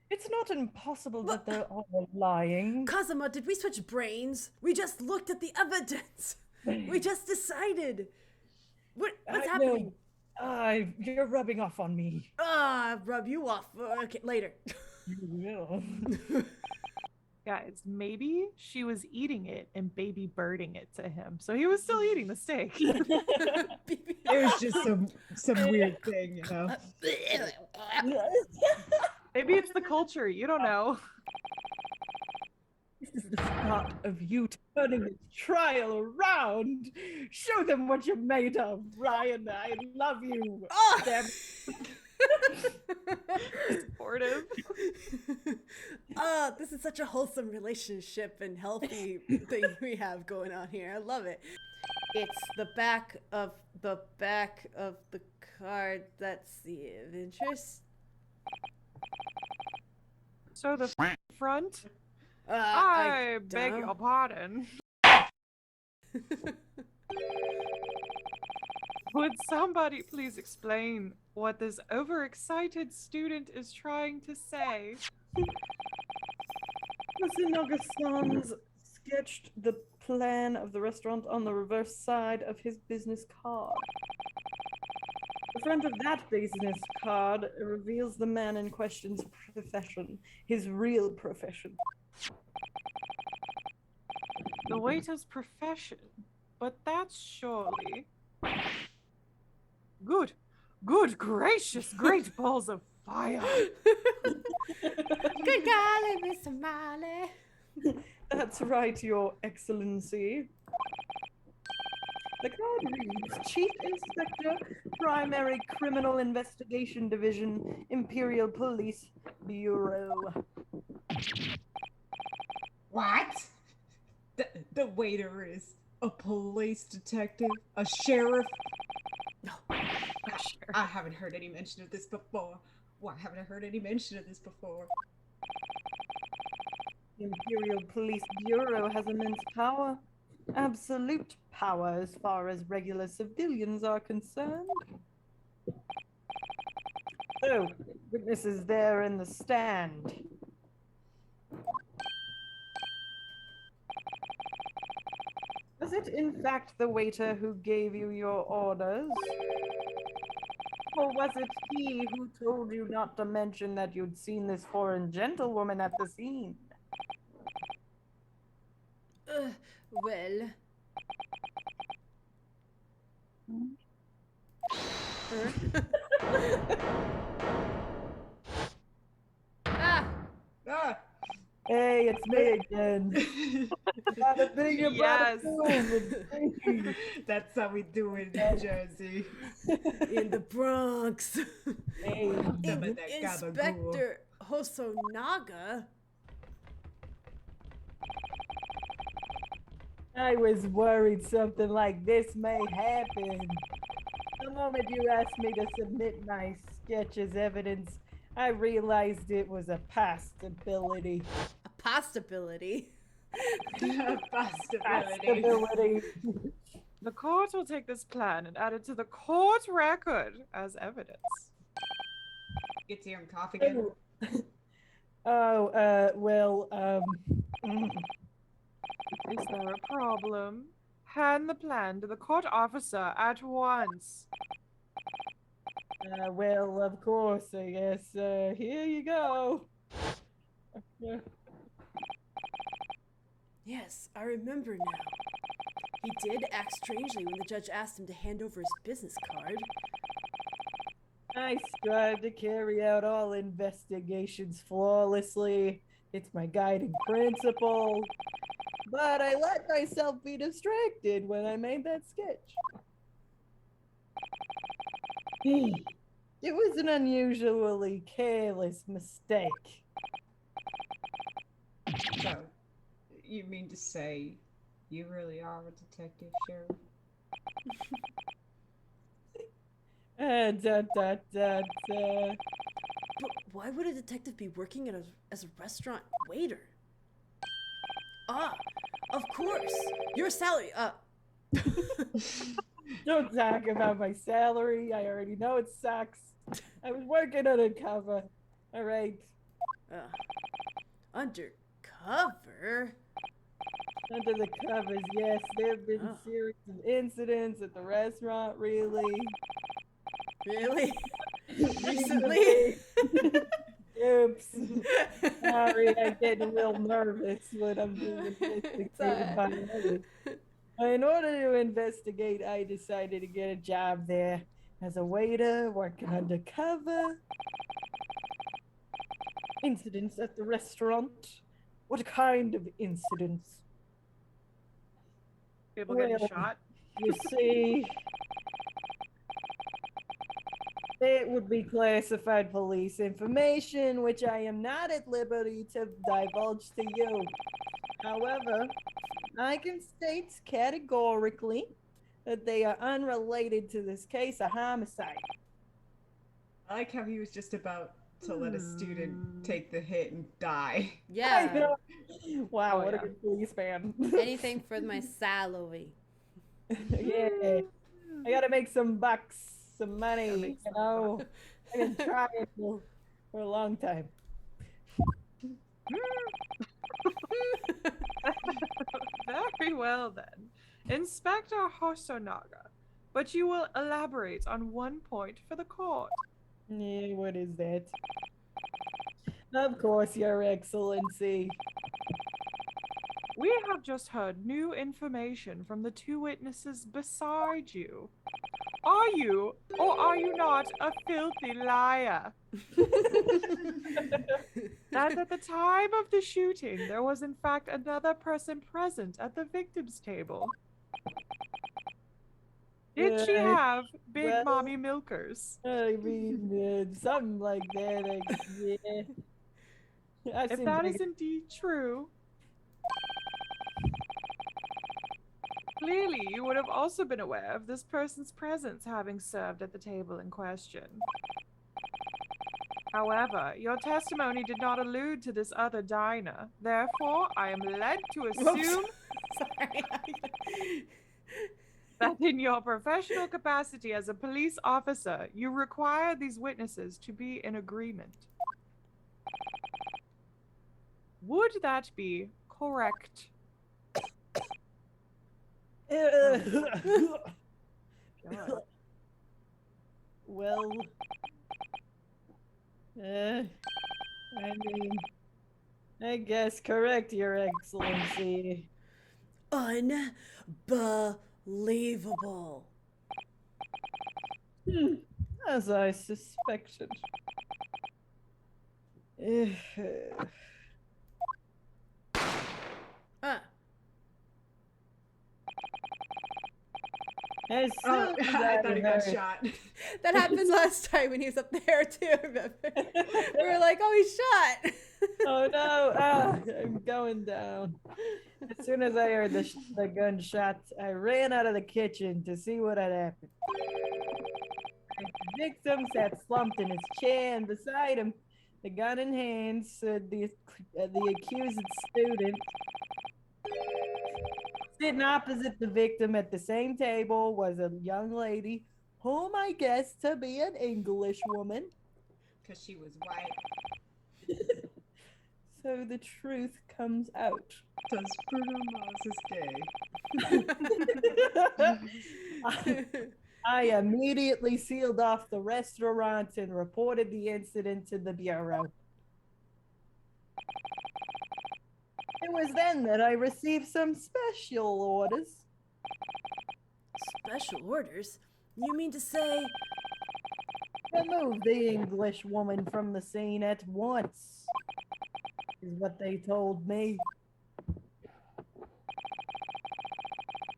It's not impossible that they're all lying. Kazuma, did we switch brains? We just looked at the evidence. We just decided. What's I happening? know. You're rubbing off on me. Rub you off. Okay, later. You will. Guys, maybe she was eating it and baby birding it to him. So he was still eating the steak. It was just some weird thing, you know. Maybe it's the culture. You don't know. This is the start of you turning this trial around. Show them what you're made of, Ryan. I love you. Oh! Damn. Supportive. This is such a wholesome relationship and healthy thing we have going on here. I love it. It's the back of the card that's the of interest. So the front. I I don't beg know. your pardon. Would somebody please explain what this overexcited student is trying to say? Masunaga-san's sketched the plan of the restaurant on the reverse side of his business card. The front of that business card reveals the man in question's profession, his real profession. The waiter's profession. But that's surely. Good gracious, great balls of fire. Good golly, Miss Somali. That's right, Your Excellency. The card reads Chief Inspector, Primary Criminal Investigation Division, Imperial Police Bureau. What? The waiter is a police detective, a sheriff. No, I haven't heard any mention of this before. Why haven't I heard any mention of this before? The Imperial Police Bureau has immense power. Absolute power as far as regular civilians are concerned. So, witnesses there in the stand. Was it in fact the waiter who gave you your orders? Or was it he who told you not to mention that you'd seen this foreign gentlewoman at the scene? Well. Ah! Ah! Hey, it's me again. Bada bing and bada Yes. boom. That's how we do it in Jersey. In the Bronx. Hey, Some of that gabagool. Inspector Hosonaga? I was worried something like this may happen. The moment you asked me to submit my sketch as evidence, I realized it was a possibility. A possibility. Possibility. The court will take this plan and add it to the court record as evidence. Get to him cough again. Is there a problem? Hand the plan to the court officer at once. Well, of course, I guess. Here you go. Yes, I remember now. He did act strangely when the judge asked him to hand over his business card. I strive to carry out all investigations flawlessly. It's my guiding principle. But I let myself be distracted when I made that sketch. It was an unusually careless mistake. So, you mean to say you really are a detective, Sheriff? But why would a detective be working as a restaurant waiter? Ah, of course. Your salary, Don't talk about my salary. I already know it sucks. I was working undercover. All right. Undercover? Under the covers, yes. There have been Oh. series of incidents at the restaurant, really. Really? Recently? Oops. Sorry, I'm getting real nervous when I'm being It's investigated by others. In order to investigate, I decided to get a job there as a waiter, working undercover. Incidents at the restaurant? What kind of incidents? People getting Well, shot. You see, it would be classified police information, which I am not at liberty to divulge to you. However, I can state categorically that they are unrelated to this case of homicide. I like how he was just about to let a student take the hit and die. I Yeah. know. Wow, Oh, what a yeah. good police fan. Anything for my salary. Yeah, I gotta make some bucks, some money, Gotta make you some know. I've been trying for a long time. Very well then. Inspector Hosonaga. But you will elaborate on one point for the court. Yeah, what is that? Of course, Your Excellency. We have just heard new information from the two witnesses beside you. Are you, or are you not, a filthy liar? That at the time of the shooting, there was in fact another person present at the victim's table. Did she have big well, mommy milkers? I mean, something like that. Yeah. I If seem that to is indeed true, clearly you would have also been aware of this person's presence having served at the table in question. However, your testimony did not allude to this other diner. Therefore, I am led to assume Sorry. that in your professional capacity as a police officer, you require these witnesses to be in agreement. Would that be correct? God. Well, I mean, I guess correct, Your Excellency. Unbelievable. As I suspected. As soon Oh, as I thought he got heard- shot. That happened last time when he was up there too, remember? We were like, oh, he's shot. Oh no! Ah, I'm going down. As soon as I heard the gunshots, I ran out of the kitchen to see what had happened. The victim sat slumped in his chair, and beside him, the gun in hand, stood the accused student. Sitting opposite the victim at the same table was a young lady, whom I guessed to be an English woman. Because she was white. So the truth comes out. Does Bruno Mars is gay? I immediately sealed off the restaurant and reported the incident to the Bureau. It was then that I received some special orders. Special orders? You mean to say? Remove the English woman from the scene at once, is what they told me.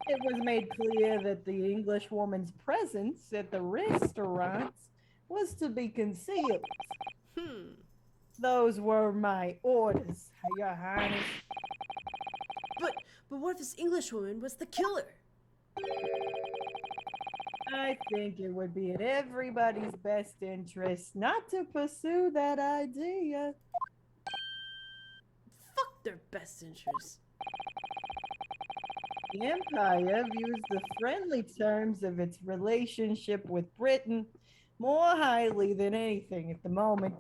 It was made clear that the English woman's presence at the restaurant was to be concealed. Those were my orders, Your Highness. But what if this English woman was the killer? I think it would be in everybody's best interest not to pursue that idea. Fuck their best interests. The Empire views the friendly terms of its relationship with Britain more highly than anything at the moment.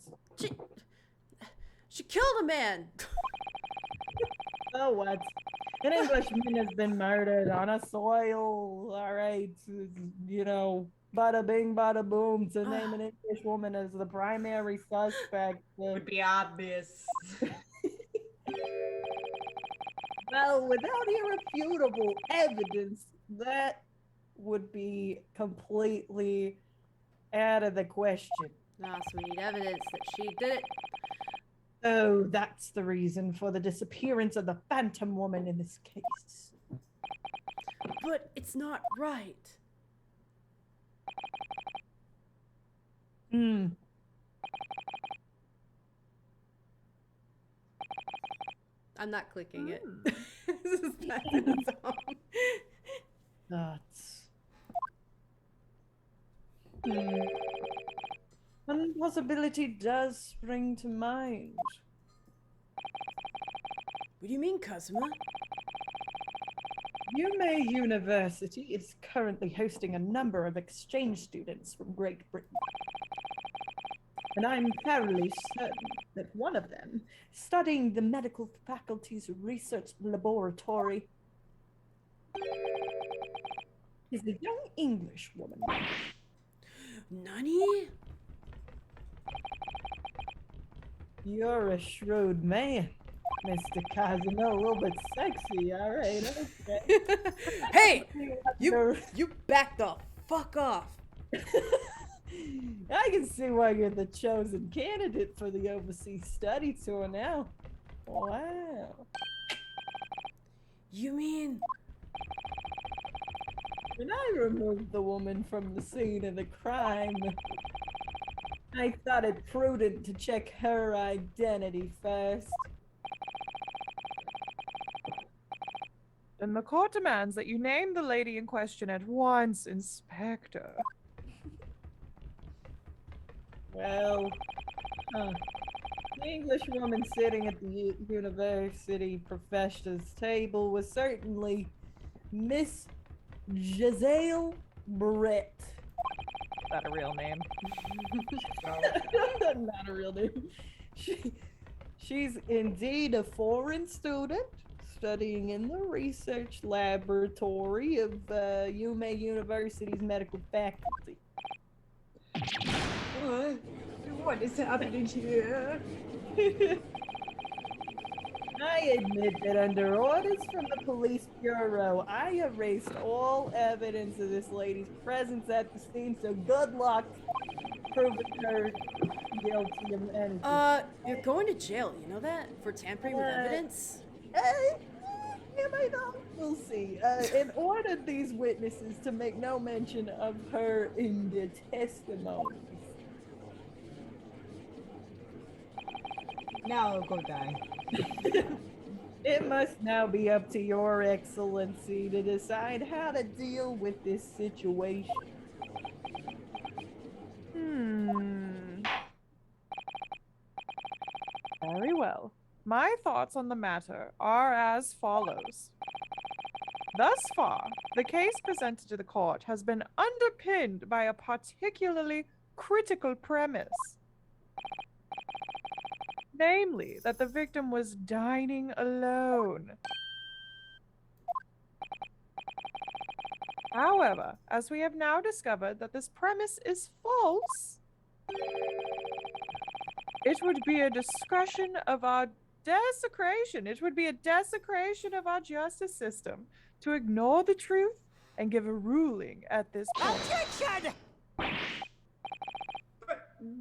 She killed a man. So what? An Englishman has been murdered on a soil. All right, you know, bada bing, bada boom. To name an English woman as the primary suspect. Would be obvious. Well, without irrefutable evidence, that would be completely out of the question. Ah, so we need evidence that she did it. Oh, that's the reason for the disappearance of the Phantom Woman in this case. But it's not right. Hmm. I'm not clicking it. This is Madison's song. That's. One possibility does spring to mind. What do you mean, Kazuma? Yume University is currently hosting a number of exchange students from Great Britain. And I'm fairly certain that one of them, studying the medical faculty's research laboratory, is a young English woman. Nani? You're a shrewd man, Mr. Kazuma. A little bit sexy, all right, okay. Hey! You back the fuck off. I can see why you're the chosen candidate for the overseas study tour now. Wow. You mean... When I removed the woman from the scene of the crime, I thought it prudent to check her identity first. Then the court demands that you name the lady in question at once, Inspector. Well, the English woman sitting at the university professor's table was certainly Miss Giselle Brett. Is that a real name? Not a real name. She's indeed a foreign student studying in the research laboratory of Yume University's medical faculty. What is happening here? I admit that under orders from the police bureau, I erased all evidence of this lady's presence at the scene, so good luck proving her guilty of anything. You're going to jail, you know that? For tampering with evidence? Yeah, I know. We'll see. And ordered these witnesses to make no mention of her in their testimonies. Now I'll go die. It must now be up to your excellency to decide how to deal with this situation. Very well. My thoughts on the matter are as follows. Thus far, the case presented to the court has been underpinned by a particularly critical premise. Namely, that the victim was dining alone. However, as we have now discovered that this premise is false, it would be a desecration of our desecration of our justice system to ignore the truth and give a ruling at this point. Objection!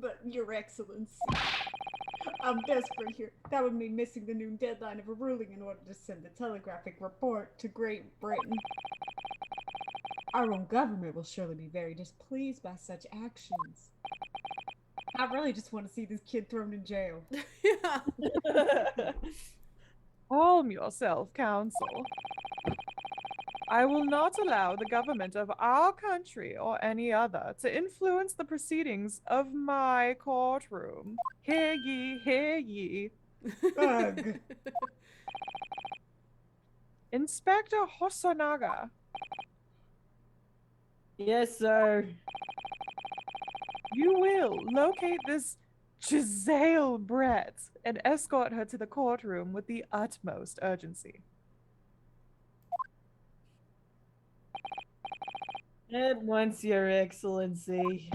But Your Excellency, I'm desperate here. That would mean missing the noon deadline of a ruling in order to send the telegraphic report to Great Britain. Our own government will surely be very displeased by such actions. I really just want to see this kid thrown in jail. Yeah. Calm yourself, counsel. I will not allow the government of our country or any other to influence the proceedings of my courtroom. Hear ye, hear ye. Ugh. Inspector Hosonaga, Yes, sir. you will locate this Giselle Brett and escort her to the courtroom with the utmost urgency. At once, Your Excellency.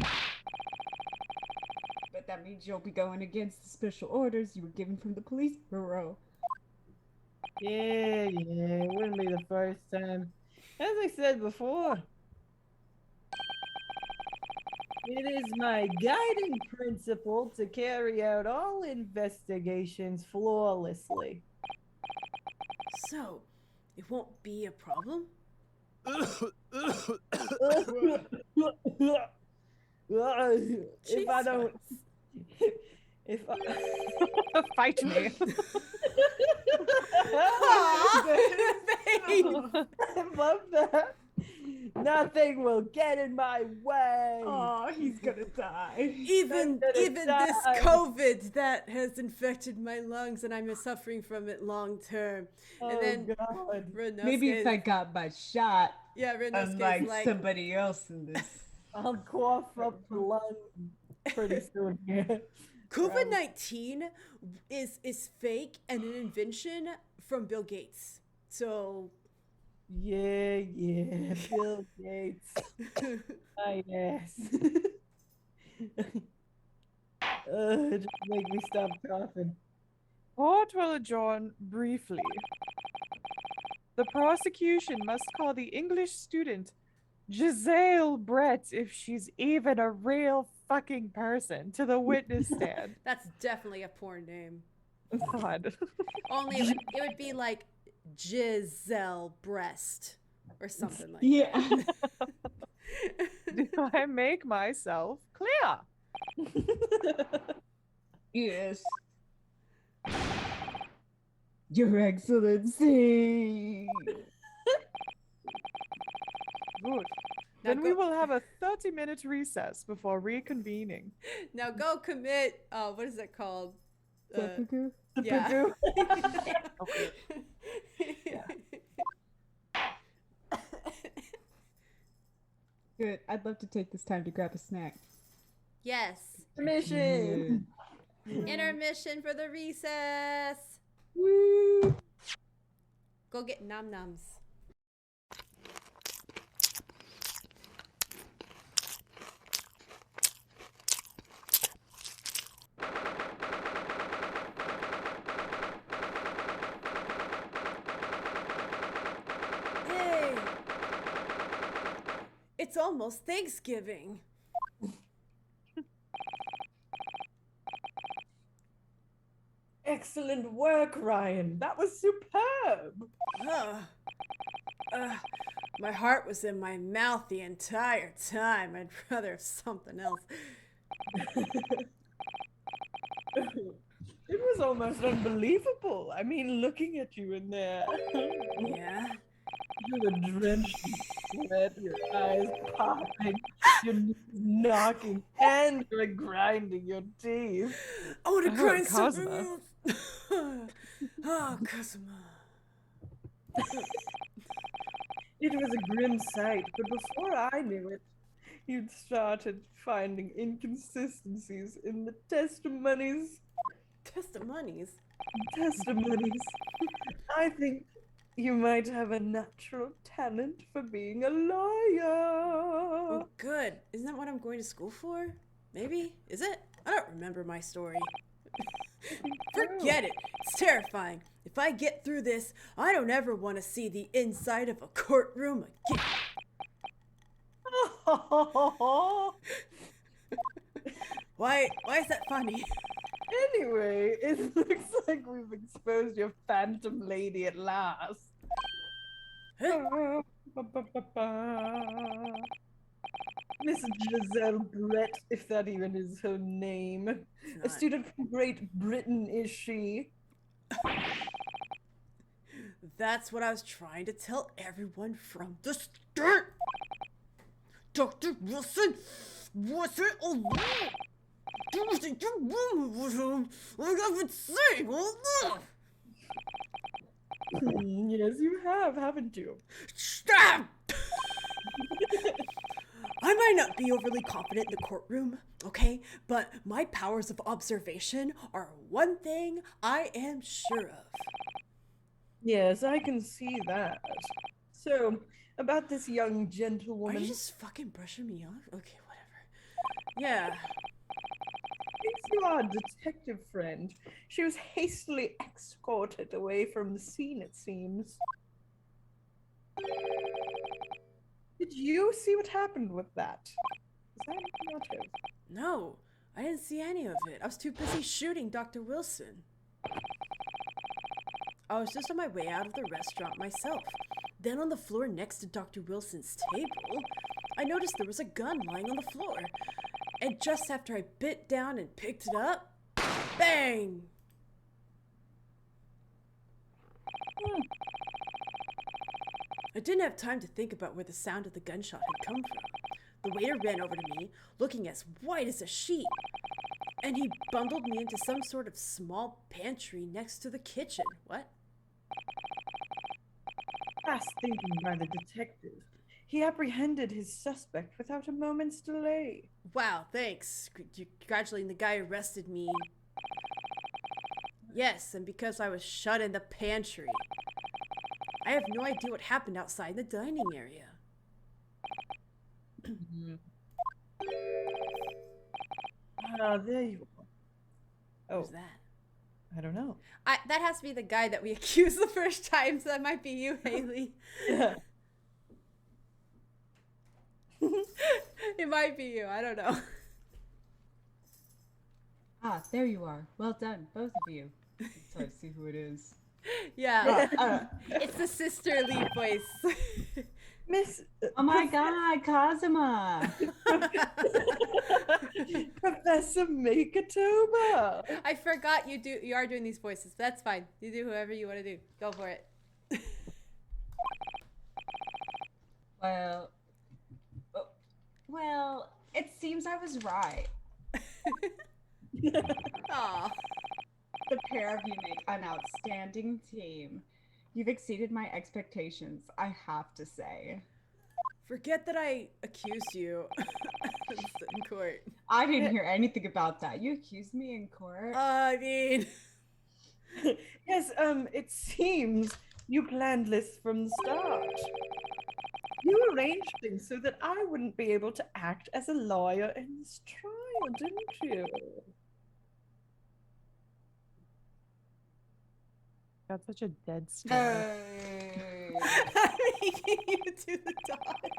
But that means you'll be going against the special orders you were given from the police bureau. Yeah, it wouldn't be the first time. As I said before, it is my guiding principle to carry out all investigations flawlessly. So, it won't be a problem? If I don't, if I, Fight me. I love that. Nothing will get in my way. Oh, he's gonna die. Even this die. COVID that has infected my lungs and I'm suffering from it long term. And then God. Renosuke Maybe if I got my shot, Renosuke's unlike like, somebody else in this. I'll cough up blood pretty soon here. COVID-19 is fake and an invention from Bill Gates. So Yeah, Bill Gates. Yes. Just make me stop coughing. Court will adjourn briefly. The prosecution must call the English student Giselle Brett, if she's even a real fucking person, to the witness stand. that's definitely a porn name. God. Only it would be like Giselle Breast or something like Yeah. Do I make myself clear? Yes. Your Excellency. Good. Now Then we go- will have a 30-minute recess before reconvening. Now go commit. What is it called? Seppuku? Yeah. Okay. Good. I'd love to take this time to grab a snack. Yes. Mission. Intermission for the recess. Woo. Go get nom noms. Yay! It's almost Thanksgiving. Excellent work, Ryan. That was superb. My heart was in my mouth the entire time. I'd rather have something else. It was almost unbelievable. I mean, looking at you in there. Yeah. You were drenched in sweat, your eyes popping, your knees knocking, and you were grinding your teeth. I want to Oh, grind Cosmo. something else. Oh, Cosmo. It was a grim sight, but before I knew it, you'd started finding inconsistencies in the testimonies. Testimonies. I think you might have a natural talent for being a lawyer. Oh, good. Isn't that what I'm going to school for? Maybe? Is it? I don't remember my story. Forget it. It's terrifying. If I get through this, I don't ever want to see the inside of a courtroom again. Why is that funny? Anyway, it looks like we've exposed your phantom lady at last. Miss Giselle Brett, if that even is her name. A not. student from Great Britain, is she? That's what I was trying to tell everyone from the start. Dr. Wilson wasn't alone. There was a young woman with him, like I've been saying all along. Yes, you have, haven't you? Stop! I might not be overly confident in the courtroom, Okay, but my powers of observation are one thing I am sure of. Yes, I can see that. So, about this young Are gentlewoman. you just fucking brushing me off? Okay, whatever. Yeah. Thanks to our detective friend, she was hastily escorted away from the scene, it seems. Did you see what happened with that? Was that motive? No, I didn't see any of it. I was too busy shooting Dr. Wilson. I was just on my way out of the restaurant myself. Then on the floor next to Dr. Wilson's table, I noticed there was a gun lying on the floor. And just after I bit down and picked it up, bang! I didn't have time to think about where the sound of the gunshot had come from. The waiter ran over to me, looking as white as a sheet, and he bundled me into some sort of small pantry next to the kitchen. What? Fast thinking by the detective. He apprehended his suspect without a moment's delay. Wow, thanks. You're congratulating the guy who arrested me. Yes, and because I was shut in the pantry. I have no idea what happened outside the dining area. There you are. Oh, Who's that? I don't know. That has to be the guy that we accused the first time, so that might be you, Hayley. Yeah. It might be you, I don't know. Ah, there you are. Well done, both of you. So I see who it is. Yeah. It's the sisterly voice. Miss. Oh my God, Kazuma! Professor Makatoma. I forgot you are doing these voices. That's fine. You do whoever you want to do. Go for it. Well, it seems I was right. Aw. The pair of you make an outstanding team. You've exceeded my expectations, I have to say. Forget that I accused you in court. I didn't hear anything about that. You accused me in court? I mean... Yes, it seems you planned this from the start. You arranged things so that I wouldn't be able to act as a lawyer in this trial, didn't you? Got such a dead stare. I'm making you do the dots.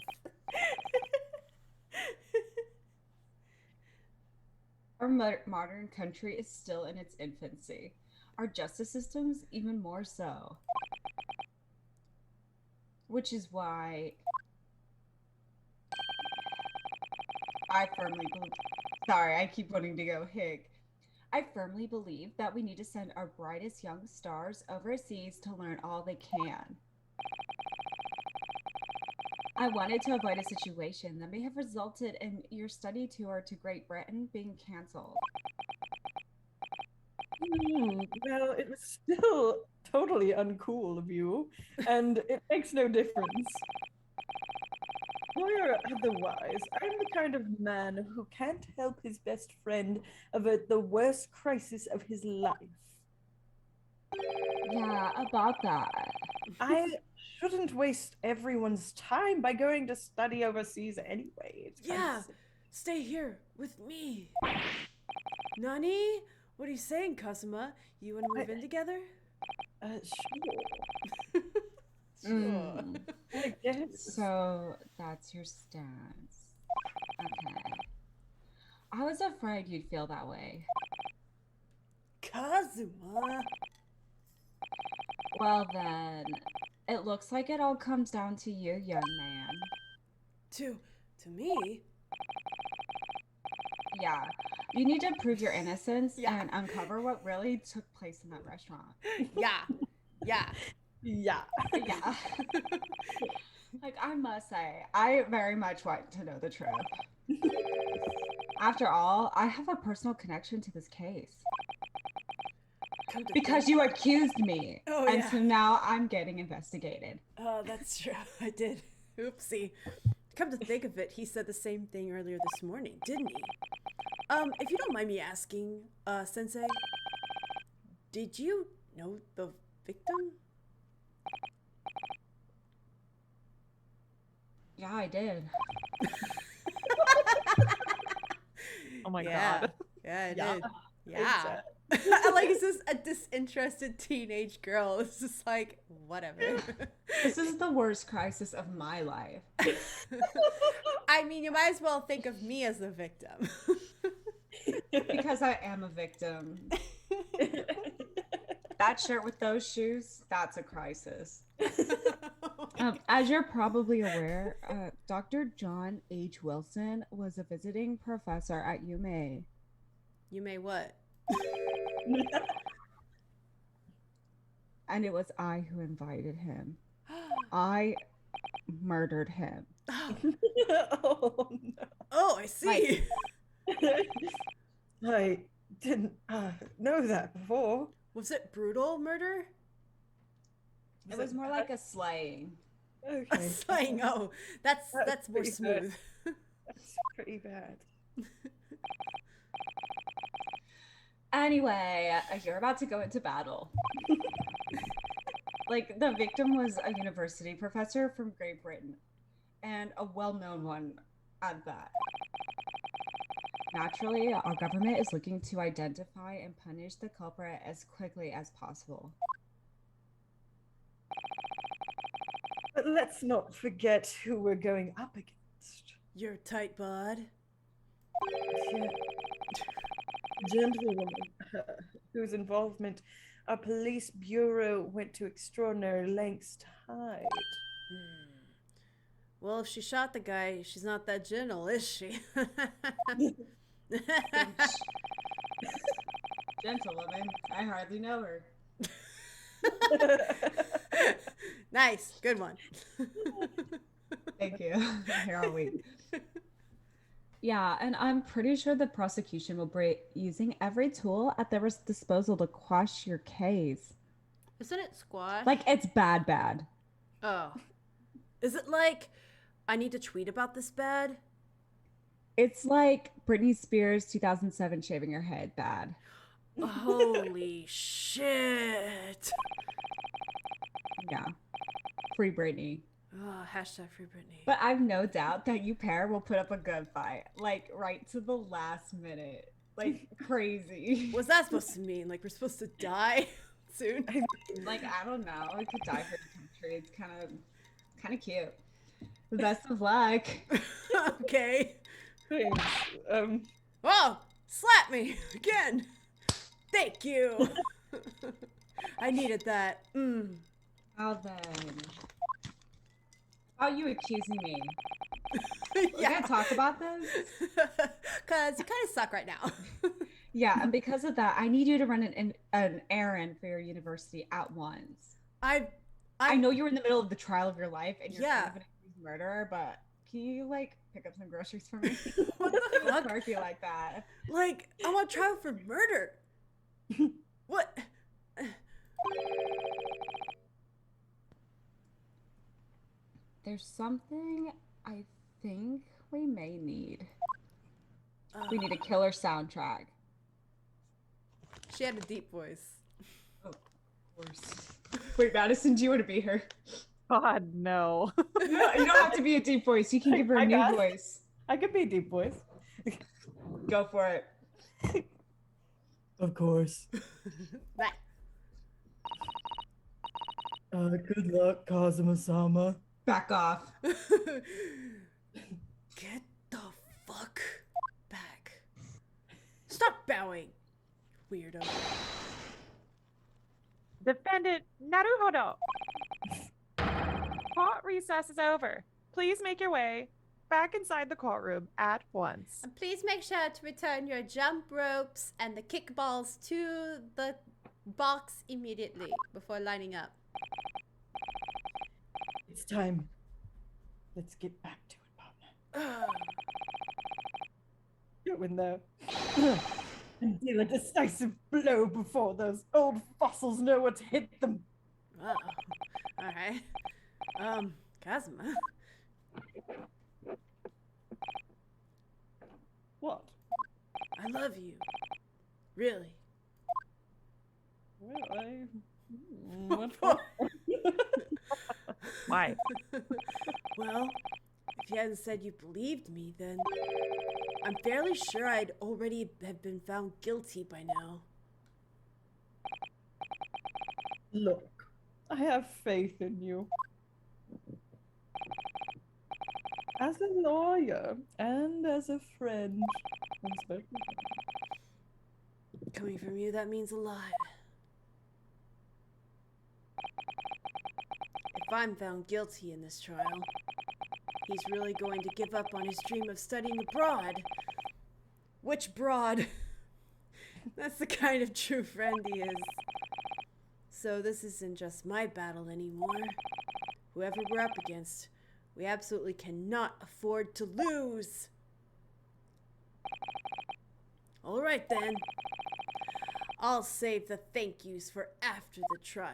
Our modern country is still in its infancy. Our justice system's even more so. Which is why I firmly believe... Sorry, I keep wanting to go hick. I firmly believe that we need to send our brightest young stars overseas to learn all they can. I wanted to avoid a situation that may have resulted in your study tour to Great Britain being cancelled. Well, it was still totally uncool of you, and it makes no difference. Lawyer or otherwise, I'm the kind of man who can't help his best friend avert the worst crisis of his life. Yeah, about that. I shouldn't waste everyone's time by going to study overseas anyway. It's kind of Yeah, stay here with me. Nani? What are you saying, Kazuma? You want to move in together? sure. Sure. I guess. So that's your stance. Okay. I was afraid you'd feel that way. Kazuma. Well then, it looks like it all comes down to you, young man. To me? Yeah. You need to prove your innocence Yeah. and uncover what really took place in that restaurant. Yeah. Yeah. Yeah. Yeah. Like, I must say, I very much want to know the truth. After all, I have a personal connection to this case. Because you accused me. Oh, and yeah. so now I'm getting investigated. Oh, that's true. I did. Oopsie. Come to think of it, he said the same thing earlier this morning, didn't he? If you don't mind me asking, Sensei, did you know the victim? Yeah, I did. Oh my Yeah. god. Yeah, I Yeah. did. Yeah. It's, I like, is this a disinterested teenage girl? It's just like, whatever. This is the worst crisis of my life. I mean, you might as well think of me as the victim. Because I am a victim. That shirt with those shoes, that's a crisis. As you're probably aware, Dr. John H. Wilson was a visiting professor at UMA. You may what? And it was I who invited him. I murdered him. oh no. Oh, I see. I didn't know that before. Was it brutal murder? It was more like a slaying. Okay. Slaying. Oh, that's more pretty smooth. That's pretty bad. Anyway, you're about to go into battle. Like, the victim was a university professor from Great Britain, and a well-known one at that. Naturally, our government is looking to identify and punish the culprit as quickly as possible. But let's not forget who we're going up against. You're tight, bud. Yeah. Gentlewoman whose involvement our police bureau went to extraordinary lengths to hide. Well, if she shot the guy, she's not that gentle, is she? Gentlewoman, I hardly know her. Nice, good one. Thank you. Here all week. Yeah, and I'm pretty sure the prosecution will be using every tool at their disposal to quash your case. Isn't it squash? Like, it's bad. Oh. Is it like, I need to tweet about this bad? It's like Britney Spears 2007 shaving her head bad. Holy shit. Yeah. Free Britney. Oh, hashtag free Britney. But I've no doubt that you pair will put up a good fight. Like, right to the last minute. Like, crazy. What's that supposed to mean? Like, we're supposed to die soon? Like, I don't know. I could die for the country. It's kind of cute. The best of luck. Okay. Thanks. Oh, slap me again. Thank you. I needed that. Well then. How are you accusing me? Yeah. We're gonna talk about this? Because you kind of suck right now. Yeah, and because of that, I need you to run an errand for your university at once. I know you're in the middle of the trial of your life and you're kind of an accused murderer, but can you, like, pick up some groceries for me? What the fuck? Spark you like that. Like, I'm on trial for murder. What? There's something I think we may need. We need a killer soundtrack. She had a deep voice. Oh, of course. Wait, Madison, do you want to be her? God, no. You don't have to be a deep voice. You can give her a new voice. I could be a deep voice. Go for it. Of course. That. Good luck, Kazuma-sama. Back off. Get the fuck back. Stop bowing, weirdo. Defendant Naruhodo. Court recess is over. Please make your way back inside the courtroom at once. And please make sure to return your jump ropes and the kickballs to the box immediately before lining up. It's time. Let's get back to it, partner. Go in there and deal a decisive blow before those old fossils know what to hit them. Oh, all right. Kazuma. What? I love you. Really. Well, what for? Why? Well, if you hadn't said you believed me, then I'm fairly sure I'd already have been found guilty by now. Look, I have faith in you. As a lawyer and as a friend. Especially. Coming from you, that means a lot. If I'm found guilty in this trial, he's really going to give up on his dream of studying abroad. Which broad? That's the kind of true friend he is. So this isn't just my battle anymore. Whoever we're up against, we absolutely cannot afford to lose. All right then. I'll save the thank yous for after the trial.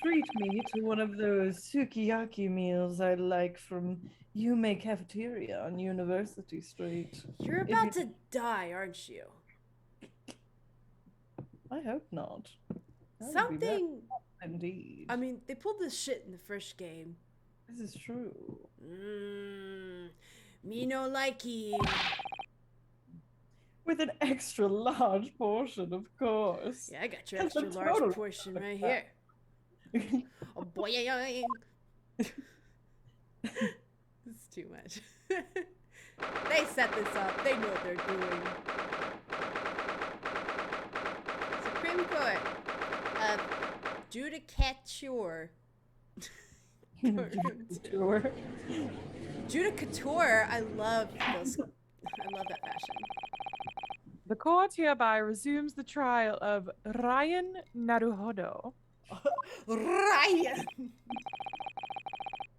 Treat me to one of those sukiyaki meals I like from Yume Cafeteria on University Street. You're If about to die, aren't you? I hope not. That would be very Something. indeed. I mean, they pulled this shit in the first game. This is true. Me no likey. With an extra large portion, of course. Yeah, I got your That's extra a large total- portion right here. Oh boy, it's too much. They set this up. They know what they're doing. Supreme Court of Judicature. Sure. Judicature. I love those. I love that fashion. The court hereby resumes the trial of Ryan Naruhodo. Ryan.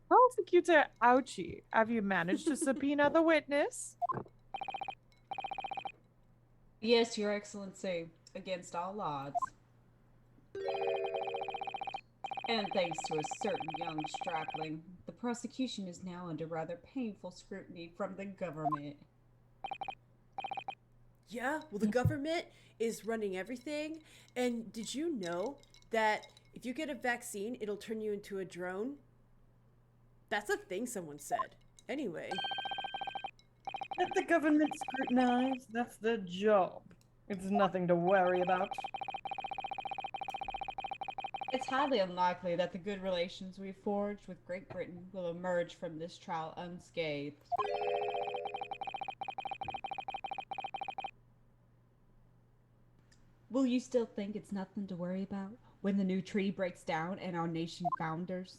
Prosecutor Ouchie, have you managed to subpoena the witness? Yes, Your Excellency, against all odds. And thanks to a certain young strapling, the prosecution is now under rather painful scrutiny from the government. Yeah, well, the government is running everything. And did you know that if you get a vaccine, it'll turn you into a drone? That's a thing someone said. Anyway. Let the government scrutinize. That's their job. It's nothing to worry about. It's highly unlikely that the good relations we've forged with Great Britain will emerge from this trial unscathed. Will you still think it's nothing to worry about when the new treaty breaks down and our nation founders?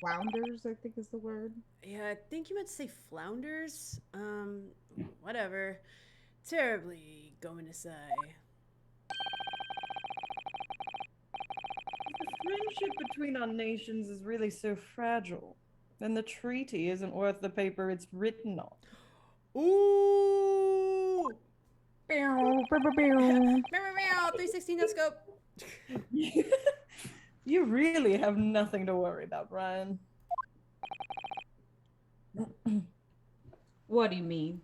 Flounders, I think is the word. Yeah, I think you meant to say flounders. Whatever. Terribly going to say. If the friendship between our nations is really so fragile, then the treaty isn't worth the paper it's written on. Ooh! 360 no scope. You really have nothing to worry about, Ryan. What do you mean?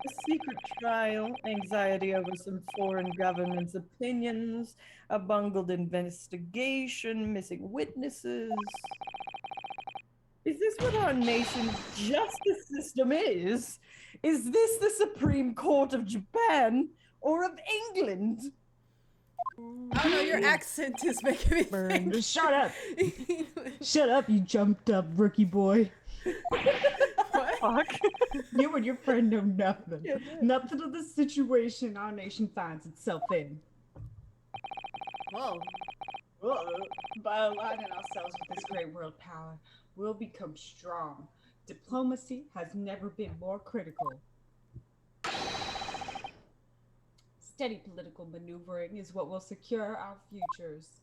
A secret trial, anxiety over some foreign government's opinions, a bungled investigation, missing witnesses. Is this what our nation's justice system is? Is this the Supreme Court of Japan or of England? I don't know, your accent is making me think. Just shut up! Shut up, you jumped up rookie boy. What? Fuck. You and your friend know nothing. Yeah. Nothing of the situation our nation finds itself in. Whoa. By aligning ourselves with this great world power, we'll become strong. Diplomacy has never been more critical. Steady political maneuvering is what will secure our futures.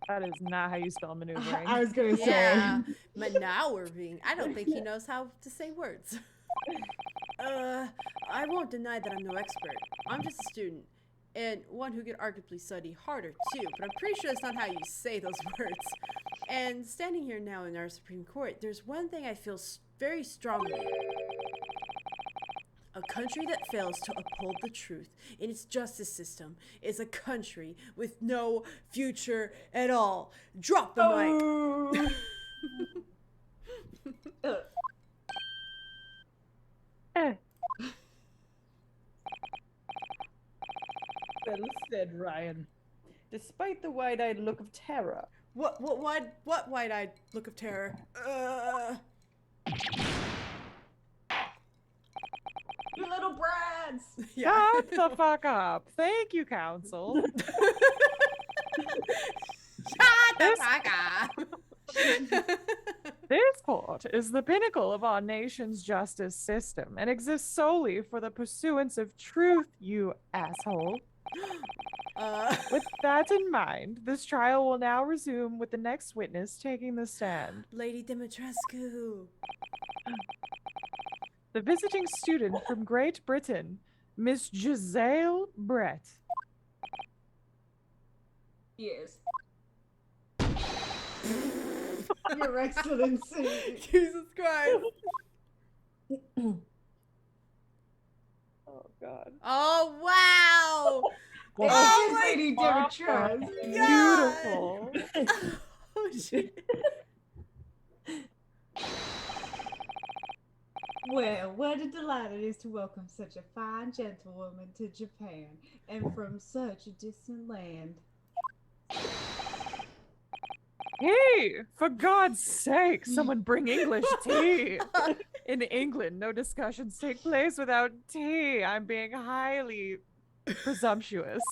That is not how you spell maneuvering. I was gonna say. Yeah, manowering. I don't think he knows how to say words. I won't deny that I'm no expert. I'm just a student. and one who can arguably study harder too, but I'm pretty sure that's not how you say those words. And standing here now in our Supreme Court, there's one thing I feel very strongly. A country that fails to uphold the truth in its justice system is a country with no future at all. Drop the mic. Well said, Ryan. Despite the wide-eyed look of terror. What wide-eyed look of terror? You little brads! Yeah. Shut the fuck up. Thank you, counsel. Shut the fuck up. This court is the pinnacle of our nation's justice system and exists solely for the pursuance of truth, you asshole. With that in mind, this trial will now resume with the next witness taking the stand. Lady Dimitrescu. The visiting student from Great Britain, Miss Giselle Brett. Yes. Your Excellency. Jesus Christ. Oh, God. Oh, wow. It Oh is my Lady God. Dimitrescu. Beautiful. Oh, shit. Well, what a delight it is to welcome such a fine gentlewoman to Japan, and from such a distant land. Hey, for God's sake, someone bring English tea. In England, no discussions take place without tea. I'm being highly presumptuous.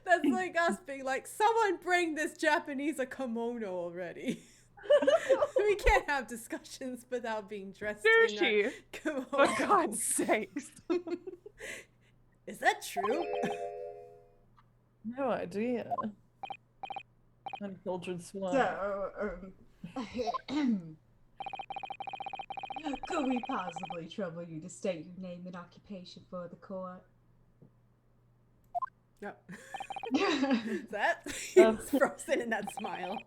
That's like us being like, someone bring this Japanese a kimono already. We can't have discussions without being dressed in Sushi, a kimono. for God's sakes. Is that true? No idea. Uncultured swine. So, could we possibly trouble you to state your name and occupation for the court? No. That is frozen in that smile.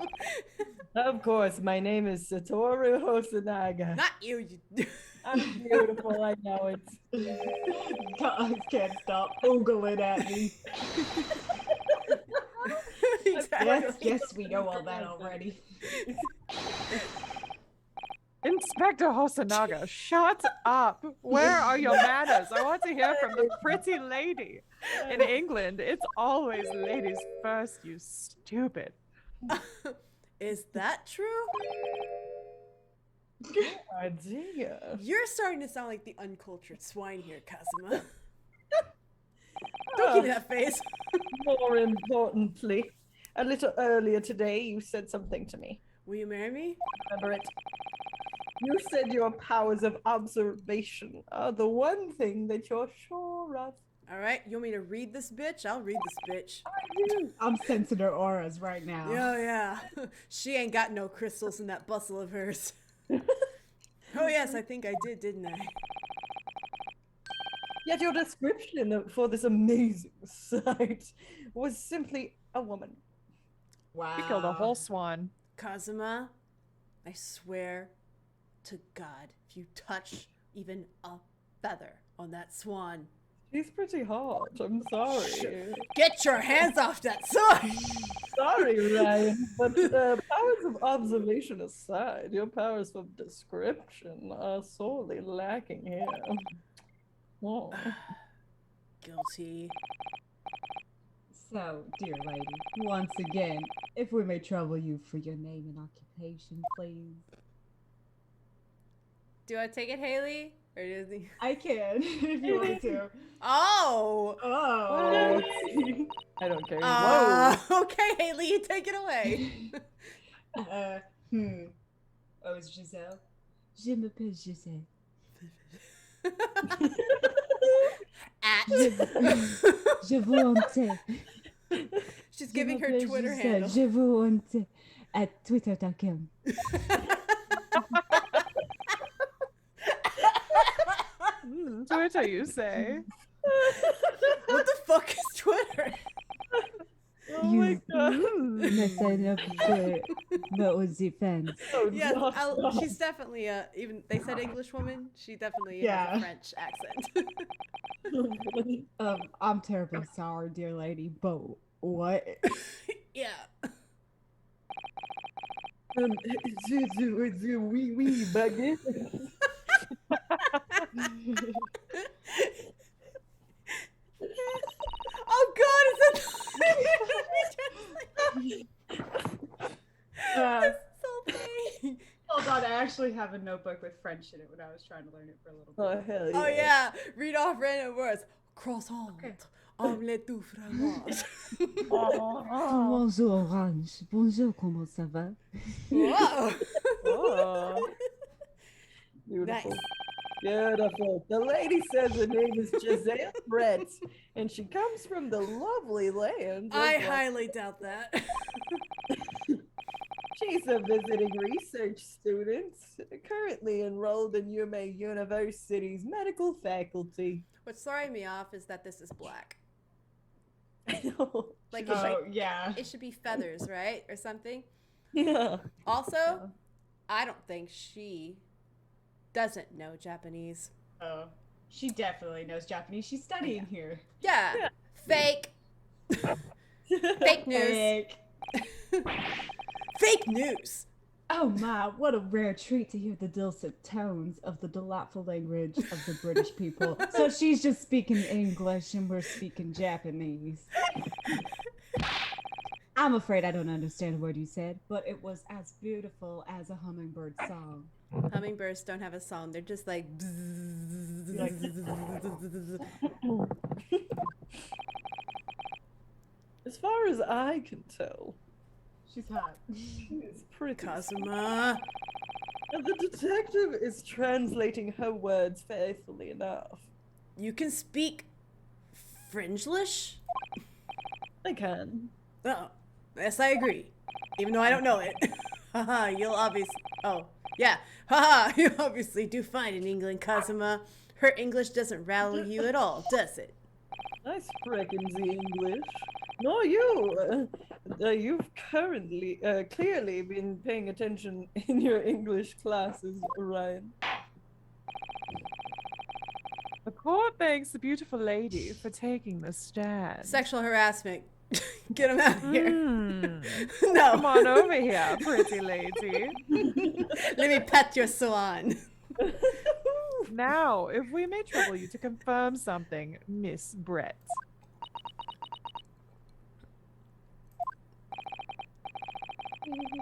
Of course, my name is Satoru Hosonaga. Not you. I'm beautiful, I know it. Guys can't stop oogling at me. Exactly. Yes, we know all that already. Inspector Hosonaga, shut up. Where are your manners? I want to hear from the pretty lady. In England, it's always ladies first, you stupid. Is that true? No idea. You're starting to sound like the uncultured swine here, Kazuma. Don't give me that face. More importantly, a little earlier today, you said something to me. Will you marry me? Remember it? You said your powers of observation are the one thing that you're sure of. All right, you want me to read this bitch? I'll read this bitch. I do. I'm sensing her auras right now. Yeah. She ain't got no crystals in that bustle of hers. Oh yes, I think I did, didn't I? Yet your description for this amazing sight was simply a woman. Wow. You killed a whole swan. Kazuma, I swear to God, if you touch even a feather on that swan, She's pretty hot. I'm sorry. get your hands off that swan! Sorry, Ryan, but powers of observation aside, your powers of description are sorely lacking here. Oh. Guilty. So, dear lady, once again, if we may trouble you for your name and occupation, please. Do I take it, Hayley? Or does he... I can, if you want to. Oh! Oh. I don't care. Okay, Hayley, you take it away. Oh, it's Giselle. Je m'appelle Giselle. Je vous honte. She's giving her Twitter Giselle. handle. Je vous honte at twitter.com. Twitter, you say? We'll fuck is Twitter? Oh my god. Ne sign up for what was the fence? Oh, Yes, no. she's definitely even they said English woman. She definitely has Yeah. a French accent. I'm terribly sorry, dear lady, but what? Yeah. Zuzu, oui, Baguette. Oh God, is Uh, this whole thing? hold on, I actually have a notebook with French in it when I was trying to learn it for a little bit. Oh, hell yeah. Oh yeah, read off random words. Croissant, Okay. omelette au fromage. Bonjour, Orange. Bonjour, comment ça va? Whoa. Oh. Beautiful. Nice. Beautiful. The lady says her name is Giselle Brett, and she comes from the lovely land. I highly doubt that. She's a visiting research student, currently enrolled in UMA University's medical faculty. What's throwing me off is that this is black. I know. Like Yeah. it should be feathers, right, or something. Yeah. Also, I don't think she doesn't know Japanese. Oh, she definitely knows Japanese. She's studying here. Yeah. Yeah. Fake. Fake news. Fake. Fake news. Oh my, what a rare treat to hear the dulcet tones of the delightful language of the British people. So she's just speaking English and we're speaking Japanese. I'm afraid I don't understand a word you said, but it was as beautiful as a hummingbird song. Hummingbirds don't have a song. They're just like. As far as I can tell, She's hot. it's pretty. Kazuma. And the detective is translating her words faithfully enough. You can speak Fringelish? I can. Oh, yes, I agree. Even though I don't know it. Haha, you'll obviously. Oh, yeah. Haha, you obviously do fine in England, Kazuma. Her English doesn't rattle you at all, does it? I sprechen the English. No, you. You've currently, clearly been paying attention in your English classes, Ryan. The court thanks the beautiful lady for taking the stand. Sexual harassment. Get him out of here. Come No. on over here, pretty lady. Let me pet your swan. Now, if we may trouble you to confirm something, Miss Brett.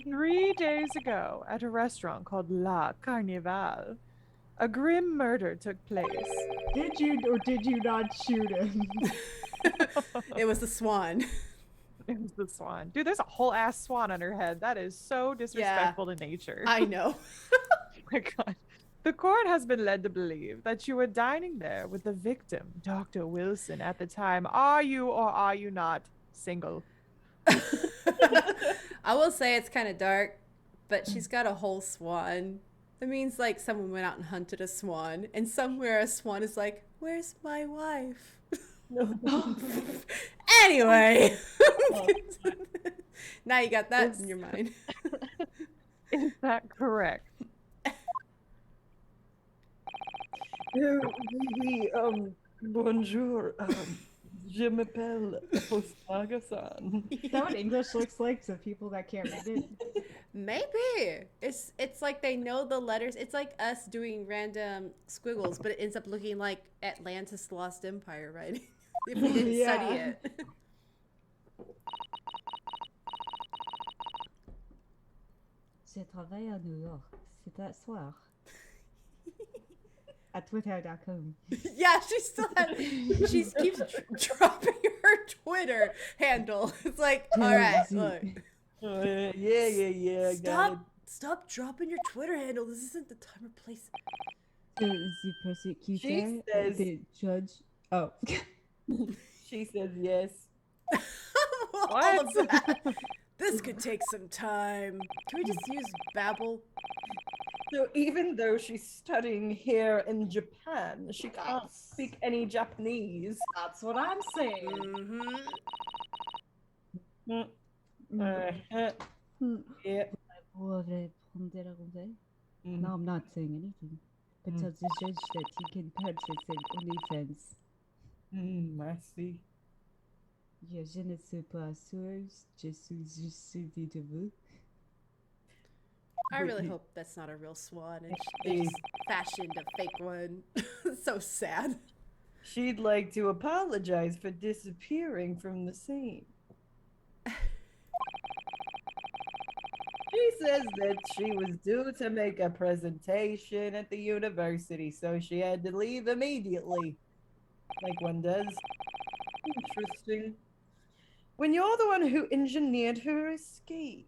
3 days ago, at a restaurant called La Carnival, a grim murder took place. Did you or did you not shoot him? It was the swan. It was the swan. Dude, there's a whole ass swan on her head. That is so disrespectful to nature. I know. Oh my god. The court has been led to believe that you were dining there with the victim, Dr. Wilson, at the time. Are you or are you not single? I will say it's kind of dark, but she's got a whole swan. That means like someone went out and hunted a swan, and somewhere a swan is like, "Where's my wife?" Anyway, now you got that in your mind. Is that correct? Oui, bonjour. Je m'appelle Postagasan. Is that what English looks like to people that can't read it? Maybe it's like they know the letters. It's like us doing random squiggles, but it ends up looking like Atlantis: The Lost Empire, right? If we didn't study it. Je travaille à New York. C'est à soir. At twitter.com. Yeah, she keeps dropping her Twitter handle. It's like, all right, look. Yeah. Stop dropping your Twitter handle. This isn't the time or place. The prosecutor, She says- the judge. Oh. She says yes. All of that. This could take some time. Can we just use babble? So even though she's studying here in Japan, she can't speak any Japanese. That's what I'm saying. Uh-huh. Yeah. Vorrei prendere con te. No, I'm not saying anything. But tell the judge that he can purchase an OnlyFans. I see. Je ne suis pas sûre. Je suis juste sûre de vous. I really hope that's not a real swan and they just fashioned a fake one. So sad. She'd like to apologize for disappearing from the scene. She says that she was due to make a presentation at the university, so she had to leave immediately. Like one does. Interesting. When you're the one who engineered her escape.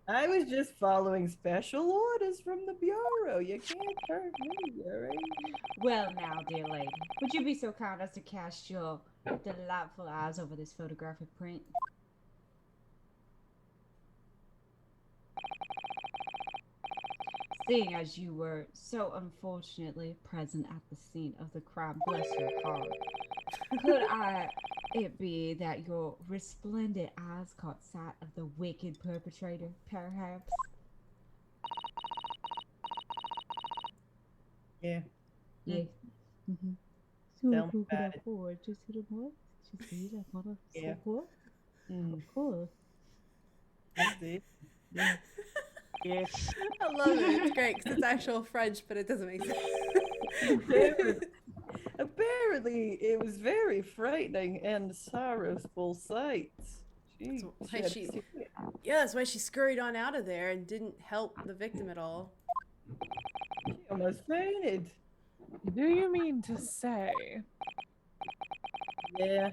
I was just following special orders from the Bureau. You can't hurt me, alright? Well, now, dear lady, would you be so kind as to cast your delightful eyes over this photographic print? Seeing as you were so unfortunately present at the scene of the crime, bless your heart, could it be that your resplendent eyes caught sight of the wicked perpetrator, perhaps? Yeah. Yeah. Tell me about it. Yeah. Of course. That's it. Yeah. Yeah. I love it. It's great because it's actual French, but it doesn't make sense. Apparently, it was very frightening and sorrowful sight. That's why she scurried on out of there and didn't help the victim at all. She almost fainted. Do you mean to say? Yeah.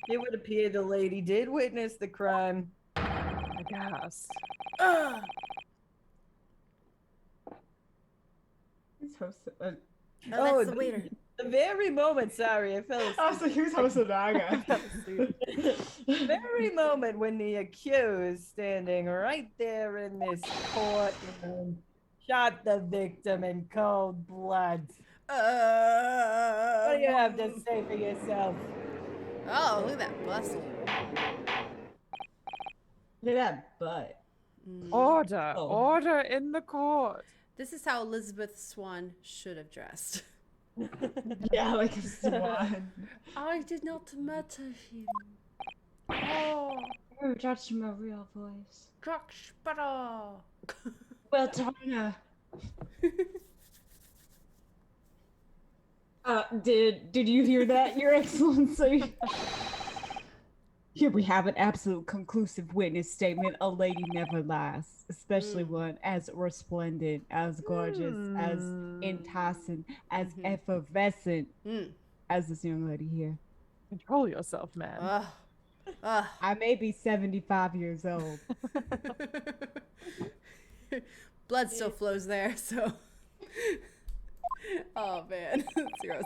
It would appear the lady did witness the crime. I guess. Oh, that's the waiter. The very moment, sorry, I fell asleep. I was like, who's Hosonaga? The very moment when the accused, standing right there in this courtroom, shot the victim in cold blood. What do you have to say for yourself? Oh, look at that bustle. Look at that butt. Order, Oh. order in the court. This is how Elizabeth Swan should have dressed. Yeah, like a swan. I did not murder him. Oh, Oh, that's my real voice. Jack Sparrow. Well done. Did you hear that, Your Excellency? Here we have an absolute conclusive witness statement. A lady never lies, especially one as resplendent, as gorgeous, as enticing, as effervescent as this young lady here. Control yourself, man. I may be 75 years old. Blood still flows there, so. Oh man, 0.